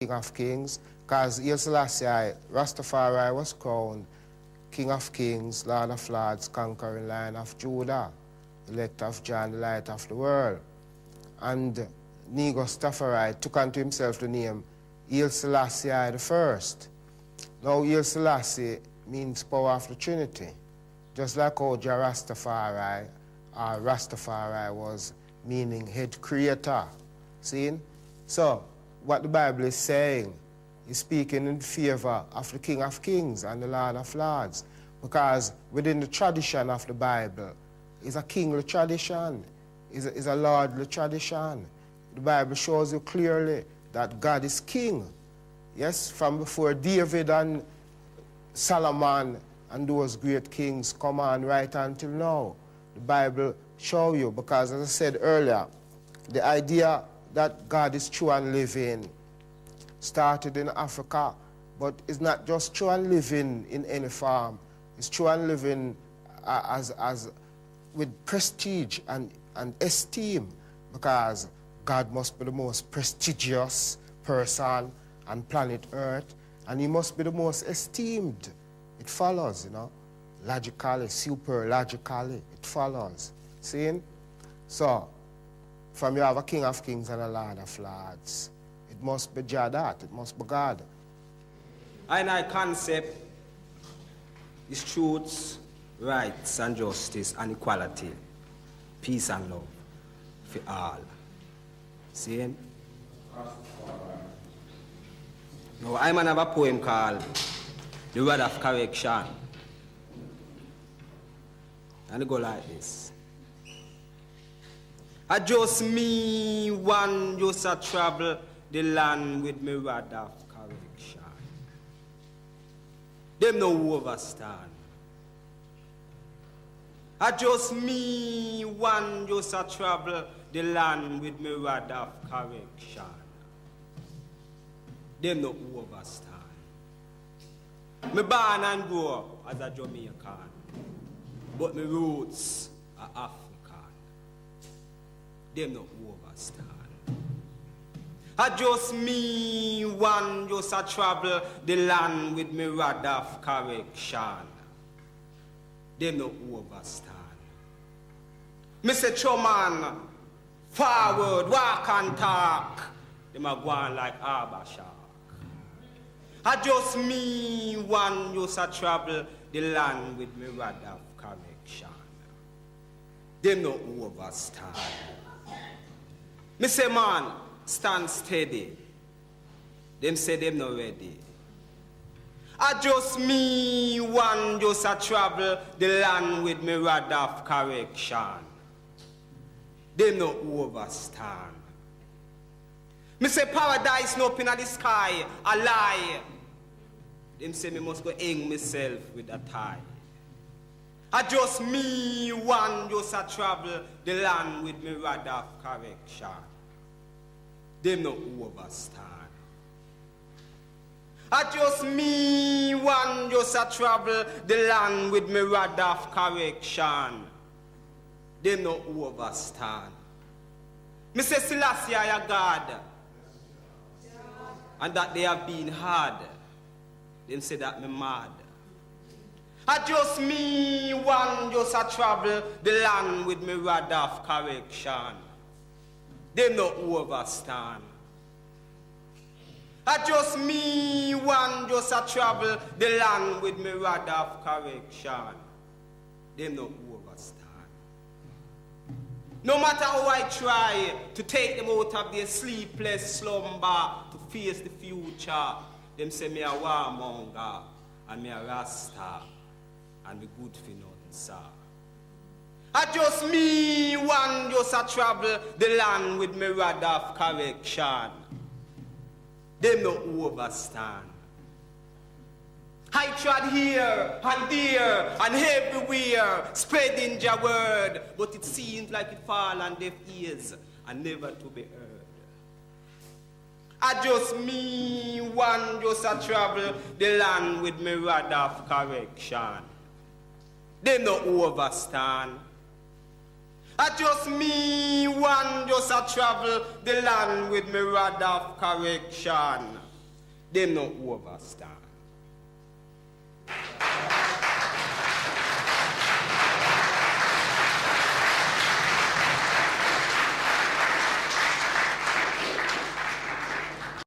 King of Kings, because Haile Selassie, Rastafari was crowned King of Kings, Lord of Lords, conquering Lion of Judah, elect of John, the light of the world. And Negus Tafari took unto himself the name Haile Selassie the First. Now Haile Selassie means power of the Trinity, just like how Jah Rastafari, or Rastafari was meaning head creator. See? So, what the Bible is saying is speaking in favor of the King of Kings and the Lord of Lords, because within the tradition of the Bible is a kingly tradition, is a lordly tradition. The Bible shows you clearly that God is king. Yes, from before David and Solomon and those great kings come on right until now. The Bible shows you, because as I said earlier, the idea that God is true and living started in Africa, but it's not just true and living in any form. It's true and living as with prestige and esteem, because God must be the most prestigious person on planet Earth, and he must be the most esteemed. It follows, logically, super logically, it follows. See? So, from you have a King of Kings and a Lord of Lords. It must be Jah that, it must be God. And our concept is truths, rights and justice and equality, peace and love for all. See? Now, I have a poem called The Word of Correction. And it go like this. I just me one just a travel the land with me rod of correction. Them no overstand. I just me one just a travel the land with me rod of correction. Them no overstand. Me born and grow as a Jamaican, but my roots are African. Them no overstand. I just me one just a travel the land with me rod of correction. Them no overstand. Me say, Choman, forward, walk and talk. Them a go on like Arbor Shark. I just me one just a travel the land with me rod of correction. Them no overstand. Me say, man, stand steady. Them say them not ready. I just me one just a travel the land with me rod of correction. Them not overstand. Me say paradise no up in the sky, a lie. Them say me must go hang myself with a tie. I just me one just a travel the land with me rod of correction. Them no overstand. I just me one just a travel the land with me rod of correction. Them no overstand. Me say Selassie I a God, and that they have been hard. Them say that me mad. I just me one just a travel the land with me rod of correction. Them no overstand. I just me one just a travel the land with me rod of correction. Them no overstand. No matter how I try to take them out of their sleepless slumber to face the future, them say me a warmonger and me a Rasta and me good for nothing, sir. I just me one just a travel the land with me rod of correction. Them no overstand. I tried here and there and everywhere, spreading Jah word, but it seems like it fall on deaf ears and never to be heard. I just me one just a travel the land with me rod of correction. They no overstand. I just me one just a travel the land with me rod of correction. them no overstand.